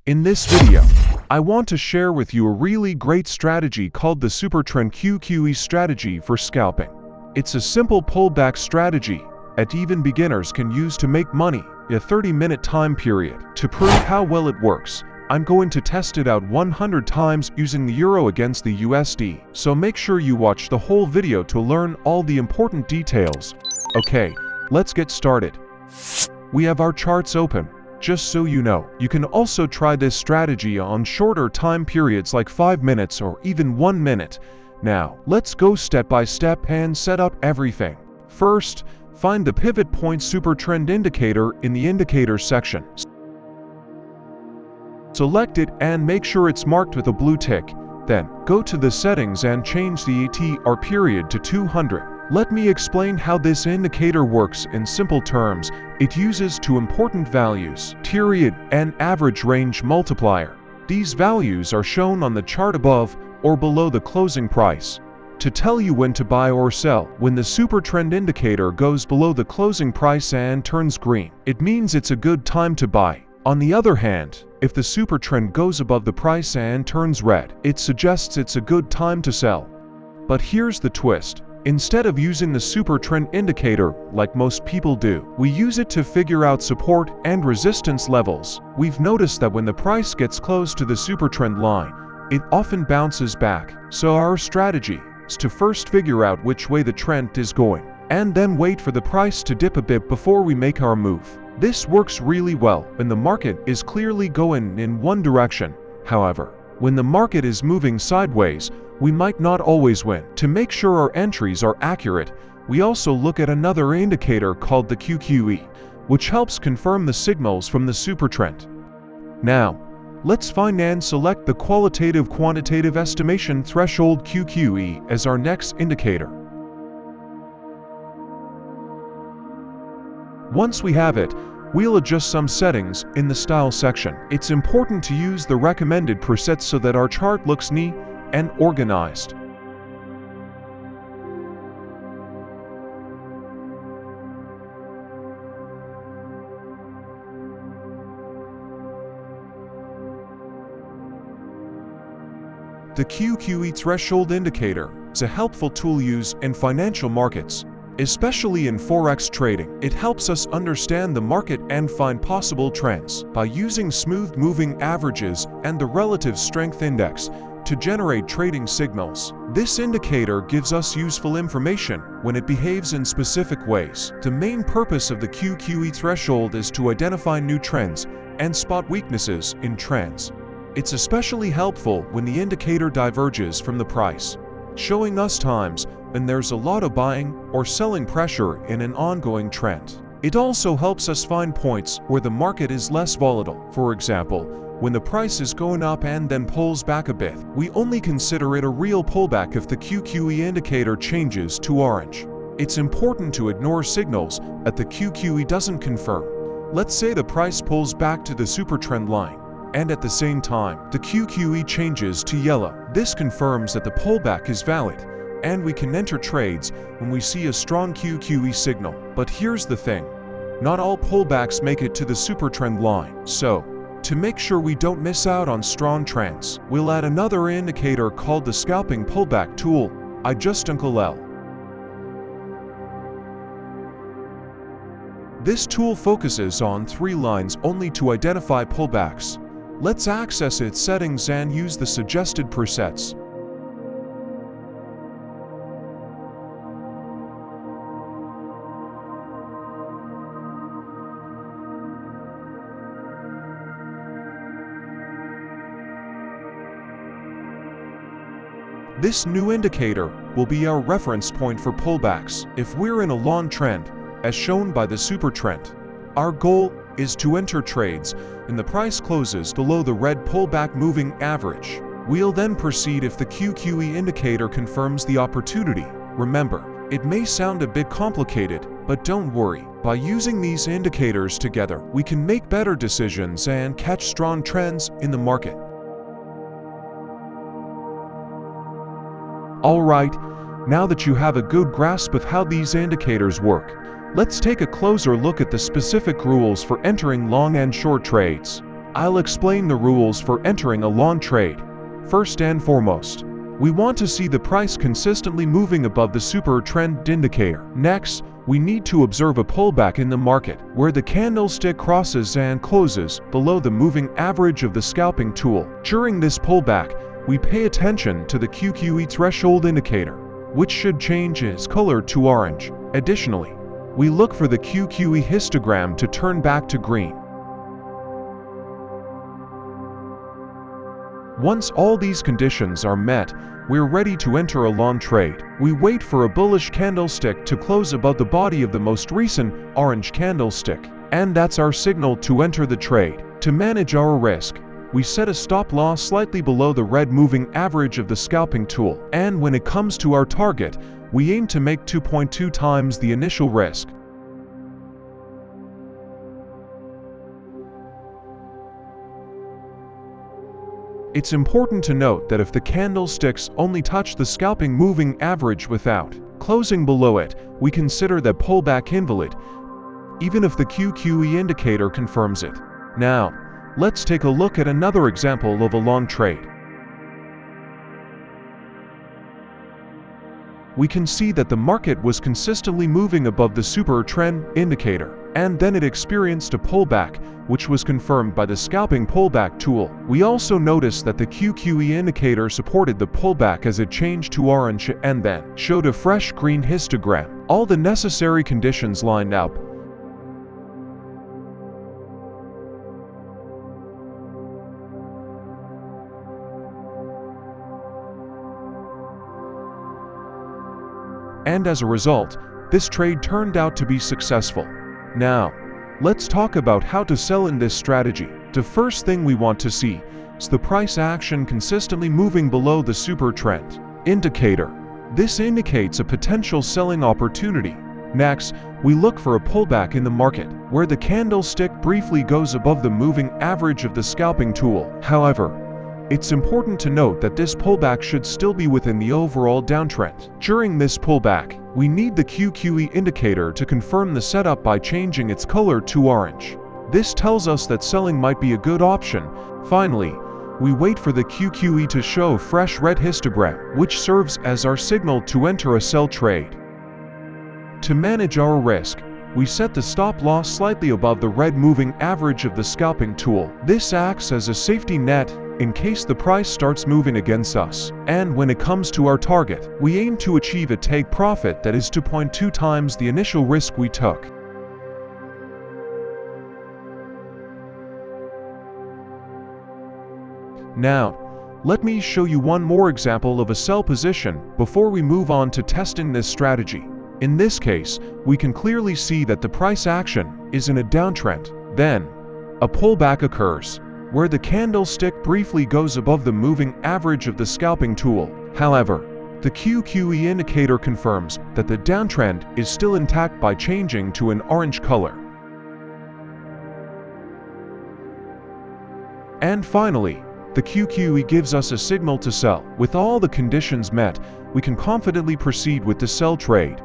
In this video, I want to share with you a really great strategy called the SuperTrend QQE strategy for scalping. It's a simple pullback strategy that even beginners can use to make money in a 30-minute time period. To prove how well it works, I'm going to test it out 100 times using the euro against the USD, so make sure you watch the whole video to learn all the important details. Okay, let's get started. We have our charts open. Just so you know, you can also try this strategy on shorter time periods like 5 minutes or even 1 minute. Now, let's go step by step and set up everything. First, find the pivot point SuperTrend indicator in the indicator section. Select it and make sure it's marked with a blue tick. Then, go to the settings and change the ATR period to 200. Let me explain how this indicator works in simple terms. It uses two important values, period and average range multiplier. These values are shown on the chart above or below the closing price. To tell you when to buy or sell, when the SuperTrend indicator goes below the closing price and turns green, it means it's a good time to buy. On the other hand, if the SuperTrend goes above the price and turns red, it suggests it's a good time to sell. But here's the twist. Instead of using the SuperTrend indicator like most people do, we use it to figure out support and resistance levels. We've noticed that when the price gets close to the SuperTrend line, it often bounces back. So our strategy is to first figure out which way the trend is going, and then wait for the price to dip a bit before we make our move. This works really well when the market is clearly going in one direction. However, when the market is moving sideways, we might not always win. To make sure our entries are accurate, we also look at another indicator called the QQE, which helps confirm the signals from the SuperTrend. Now, let's find and select the quantitative estimation threshold QQE as our next indicator. Once we have it, we'll adjust some settings in the style section. It's important to use the recommended presets so that our chart looks neat and organized. The QQE threshold indicator is a helpful tool used in financial markets, especially in forex trading. It helps us understand the market and find possible trends by using smooth moving averages and the relative strength index to generate trading signals. This indicator gives us useful information when it behaves in specific ways. The main purpose of the QQE threshold is to identify new trends and spot weaknesses in trends. It's especially helpful when the indicator diverges from the price, showing us times when there's a lot of buying or selling pressure in an ongoing trend. It also helps us find points where the market is less volatile. For example, when the price is going up and then pulls back a bit, we only consider it a real pullback if the QQE indicator changes to orange. It's important to ignore signals that the QQE doesn't confirm. Let's say the price pulls back to the SuperTrend line, and at the same time, the QQE changes to yellow. This confirms that the pullback is valid, and we can enter trades when we see a strong QQE signal. But here's the thing. Not all pullbacks make it to the SuperTrend line. So, to make sure we don't miss out on strong trends, we'll add another indicator called the Scalping Pullback tool. I just Uncle L. This tool focuses on 3 lines only to identify pullbacks. Let's access its settings and use the suggested presets. This new indicator will be our reference point for pullbacks. If we're in a long trend, as shown by the SuperTrend, our goal is to enter trades when the price closes below the red pullback moving average. We'll then proceed if the QQE indicator confirms the opportunity. Remember, it may sound a bit complicated, but don't worry. By using these indicators together, we can make better decisions and catch strong trends in the market. Alright, now that you have a good grasp of how these indicators work, let's take a closer look at the specific rules for entering long and short trades. I'll explain the rules for entering a long trade. First and foremost, we want to see the price consistently moving above the SuperTrend indicator. Next, we need to observe a pullback in the market, where the candlestick crosses and closes below the moving average of the scalping tool. During this pullback, we pay attention to the QQE threshold indicator, which should change its color to orange. Additionally, we look for the QQE histogram to turn back to green. Once all these conditions are met, we're ready to enter a long trade. We wait for a bullish candlestick to close above the body of the most recent orange candlestick, and that's our signal to enter the trade. To manage our risk, we set a stop loss slightly below the red moving average of the scalping tool, and when it comes to our target, we aim to make 2.2 times the initial risk. It's important to note that if the candlesticks only touch the scalping moving average without closing below it, we consider that pullback invalid, even if the QQE indicator confirms it. Now, let's take a look at another example of a long trade. We can see that the market was consistently moving above the SuperTrend indicator, and then it experienced a pullback, which was confirmed by the scalping pullback tool. We also noticed that the QQE indicator supported the pullback as it changed to orange and then showed a fresh green histogram. All the necessary conditions lined up. And as a result, this trade turned out to be successful. Now, let's talk about how to sell in this strategy. The first thing we want to see is the price action consistently moving below the SuperTrend indicator. This indicates a potential selling opportunity. Next, we look for a pullback in the market, where the candlestick briefly goes above the moving average of the scalping tool. However, it's important to note that this pullback should still be within the overall downtrend. During this pullback, we need the QQE indicator to confirm the setup by changing its color to orange. This tells us that selling might be a good option. Finally, we wait for the QQE to show fresh red histogram, which serves as our signal to enter a sell trade. To manage our risk, we set the stop loss slightly above the red moving average of the scalping tool. This acts as a safety net in case the price starts moving against us. And when it comes to our target, we aim to achieve a take profit that is 2.2 times the initial risk we took. Now, let me show you one more example of a sell position before we move on to testing this strategy. In this case, we can clearly see that the price action is in a downtrend. Then, a pullback occurs, where the candlestick briefly goes above the moving average of the scalping tool. However, the QQE indicator confirms that the downtrend is still intact by changing to an orange color. And finally, the QQE gives us a signal to sell. With all the conditions met, we can confidently proceed with the sell trade.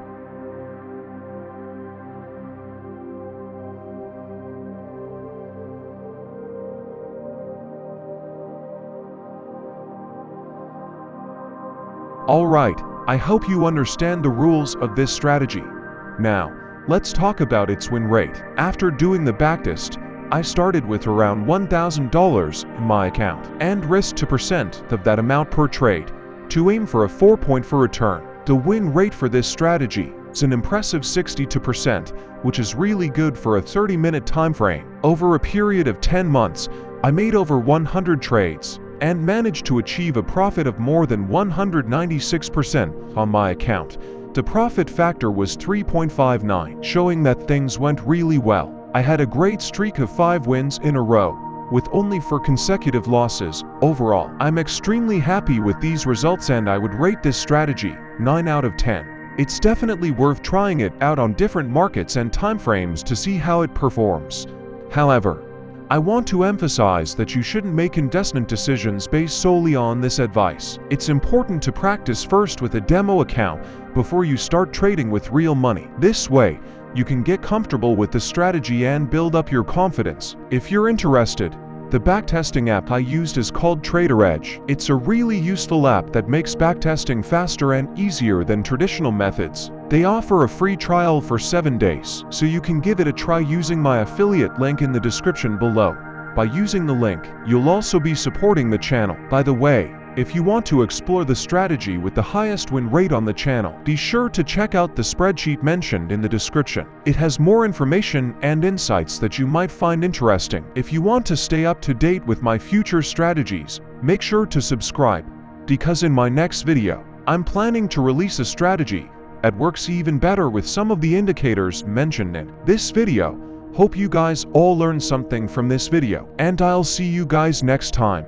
Alright, I hope you understand the rules of this strategy. Now, let's talk about its win rate. After doing the backtest, I started with around $1,000 in my account and risked 2% of that amount per trade to aim for a 4.4 return. The win rate for this strategy is an impressive 62%, which is really good for a 30-minute time frame. Over a period of 10 months, I made over 100 trades and managed to achieve a profit of more than 196% on my account. The profit factor was 3.59, showing that things went really well. I had a great streak of 5 wins in a row, with only 4 consecutive losses. Overall, I'm extremely happy with these results and I would rate this strategy 9 out of 10. It's definitely worth trying it out on different markets and timeframes to see how it performs. However, I want to emphasize that you shouldn't make investment decisions based solely on this advice. It's important to practice first with a demo account before you start trading with real money. This way, you can get comfortable with the strategy and build up your confidence. If you're interested, The backtesting app I used is called Trader Edge. It's a really useful app that makes backtesting faster and easier than traditional methods. They offer a free trial for 7 days, so you can give it a try using my affiliate link in the description below. By using the link, you'll also be supporting the channel. By the way, if you want to explore the strategy with the highest win rate on the channel, be sure to check out the spreadsheet mentioned in the description. It has more information and insights that you might find interesting. If you want to stay up to date with my future strategies, make sure to subscribe, because in my next video, I'm planning to release a strategy that works even better with some of the indicators mentioned in this video. Hope you guys all learned something from this video, and I'll see you guys next time.